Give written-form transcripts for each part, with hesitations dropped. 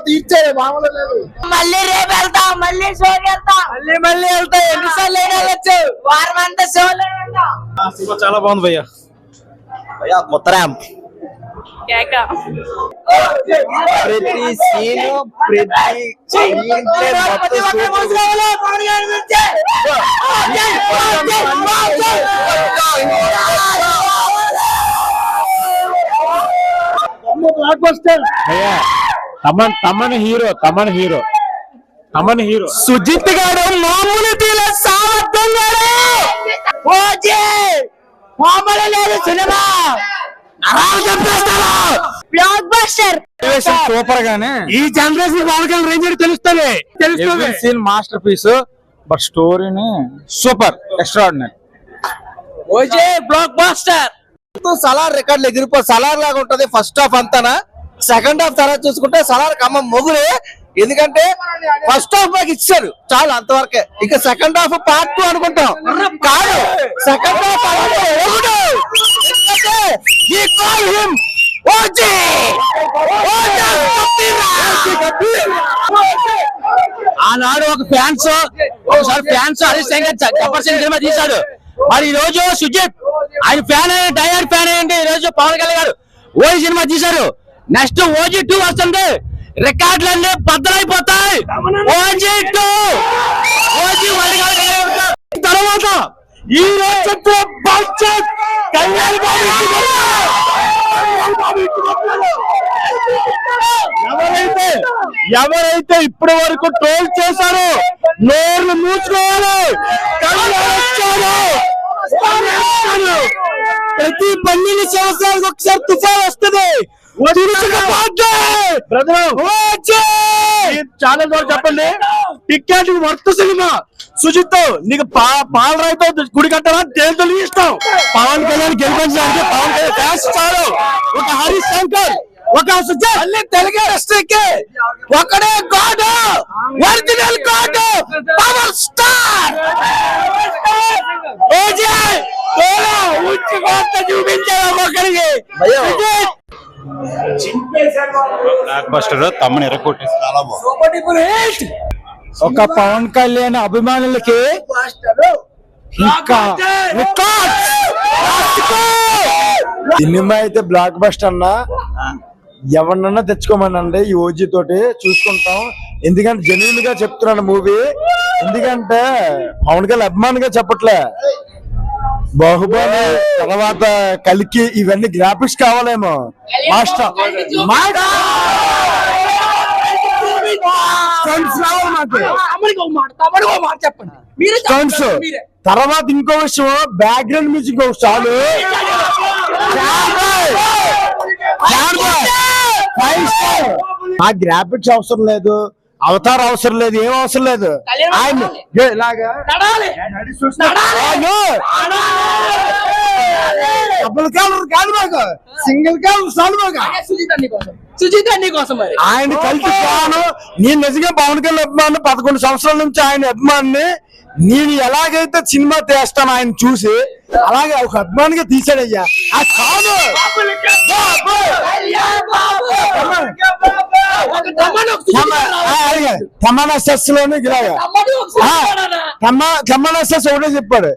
తీర్చే మామూలు లేదు. మళ్ళీ రేపు వెళ్తాం, మళ్ళీ షోకి వెళ్తాం, మళ్ళీ వెళ్తాం. ఎన్నిసార్లు వెళ్ళొచ్చు, వారం అంతా షోలో సినిమా చాలా బాగుంది భయ్యా. భయ్యా కొత్త ర్యాంప్, ప్రతి సీను ప్రతి తమన్ హీరో సుజిత్ గారు మామూలు సామర్థ్యం మామూలు లేదు సినిమా. బ్లాక్ బస్టర్ సూపర్ గానే. ఈ జనరేషన్ పవన్ రేంజర్ తెలుస్తుంది. మాస్టర్ పీస్, బట్ స్టోరీని super extraordinary. Block buster. Salaar రికార్డులు ఎగిరిపో సలార్ లాగా ఉంటది ఫస్ట్ హాఫ్ అంతానా. సెకండ్ హాఫ్ తర్వాత చూసుకుంటే సలార్ కమ్మ మొగుడే. ఎందుకంటే ఫస్ట్ హాఫ్ మాకు ఇచ్చారు చాలు అంతవరకే. ఇక సెకండ్ హాఫ్ పార్ట్ 2 అనుకుంటాం కాదు. సెకండ్ హాఫ్ ఆనాడు ఒక ఫ్యాన్స్ ఒకసారి ఫ్యాన్స్ జబర్దస్త్ సినిమా తీశాడు. మరి ఈ రోజు సుజిత్ ఆయన ఫ్యాన్ అయ్యి డైహార్డ్ ఫ్యాన్ అయ్యండి. ఈ రోజు పవన్ కళ్యాణ్ గారు ఓజీ సినిమా తీశారు. నెక్స్ట్ ఓజీ 2 వస్తుంది. రికార్డులన్నీ బద్దలైపోతాయి. ఓజీ 2 తర్వాత ఈ రోజు ఎవరైతే ఇప్పటి వరకు ట్రోల్ చేశారో నోర్లు మూసుకోవాలి. ప్రతి 12 సంవత్సరాలకు ఒకసారి తుఫాన్ వస్తుంది. చాలా దూరం చెప్పండి. Ticket worth cinema. సుజిత్ నీకు పాలరాయితో గుడి కట్టాలా దేంతో ఇష్టం. పవన్ కళ్యాణ్ గెలిపించడానికి పవన్ కళ్యాణ్ ఫ్యాన్స్ చాలు. ఒక హరీష్ శంకర్, ఒక సుజిత్ అన్ని తెలుగు ఇండస్ట్రీకి ఒకడే God, original God, power star. చూపించారు ఒకరికి. బ్లాక్ బస్టర్ తమ్మని ఎరగొట్టేసి చాలా బాగుంది. ఒక పవన్ కళ్యాణ్ అభిమానులకి ఇంకా సినిమా అయితే బ్లాక్ బస్టర్ అన్నా ఎవరినన్నా తెచ్చుకోమనండి. ఈ ఓజీ తోటి చూసుకుంటాం. ఎందుకంటే జెన్యూన్ గా చెప్తున్నాను మూవీ. ఎందుకంటే పవన్ కళ్యాణ్ అభిమానిగా చెప్పట్లే. బాహుబలి తర్వాత కలికి ఇవన్నీ గ్రాఫిక్స్ కావాలేమో. మాస్టర్ తర్వాత ఇంకో విషయం, బ్యాక్గ్రౌండ్ మ్యూజిక్ చాలు. ఆ గ్రాఫిక్స్ అవసరం లేదు, అవతార అవసరం లేదు, ఏం అవసరం లేదు. ఆయన ఇలాగా డబుల్ కలర్ కాదు మాకు, సింగిల్ కలర్ చాలు మాకు. ఆయన కలిసి నేను నిజంగా పవన్ కళ్యాణ్ అభిమాని 11 సంవత్సరాల నుంచి ఆయన అభిమాని. నేను ఎలాగైతే సినిమా తీస్తాను ఆయన చూసి అలాగే ఒక అభిమానిగా తీసాడయ్యా. తమన్నా సెస్ లోని ఇలాగా తమన్నా సెస్ ఒకటే చెప్పాడు.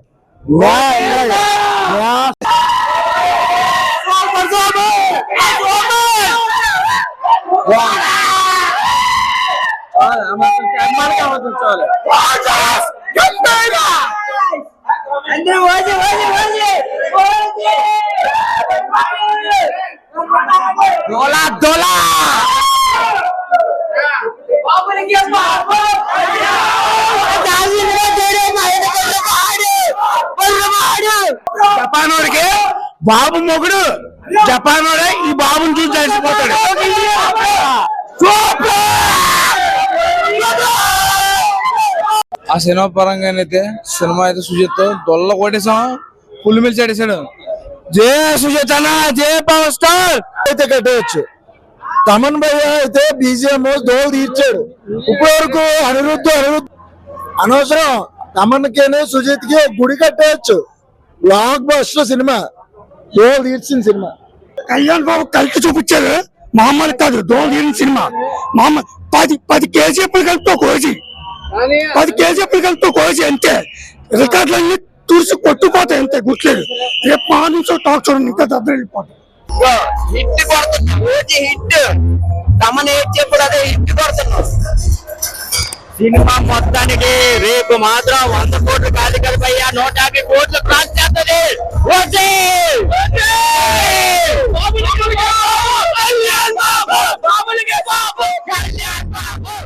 జపానోడికి బాబు మొగుడు, జపానోడే ఈ బాబుని చూసి చచ్చిపోతాడు. ఆ సినిమా పరంగానైతే సినిమా అయితే సుజిత్ దొల్ల కొట్టేసాం, పుల్లి మిల్చి ఆడేసాడు. జే సుజిత్ అన్న, జే పవర్ స్టార్ అయితే కట్టేయచ్చు. తమన్ భయ్య అయితే బీజిఎం దోలు తీర్చాడు. ఇప్పటి వరకు అనిరుద్ధ్ అనవసరం. తమన్ కేనే సుజిత్ కి గుడి కట్టేయచ్చు. బ్లాక్ బస్టర్ సినిమా, దోలు తీర్చిన సినిమా. కళ్యాణ్ బాబు కలిసి చూపించారు. మామూలు కాదు దోల్ సినిమా మామూలు 10 కేజీఎఫ్లు కలిపితే కోసి 10 కేజీఎఫ్లు కలిపితే కోసి అంతే రికార్డులన్నీ తుడిసి కొట్టుపోతాయి అంతే గుట్లేదు రేపు మా నుంచి టాక్ చూడండి ఇంకా దెబ్బ వెళ్ళిపోతాయి హిట్ కొడుతున్నాం హిట్ తమని చెప్పు అదే హిట్ కొడుతున్నాం సినిమా మొత్తానికి రేపు మాత్రం 100 కోట్లు ఖాళీ కలిపయ్యా 150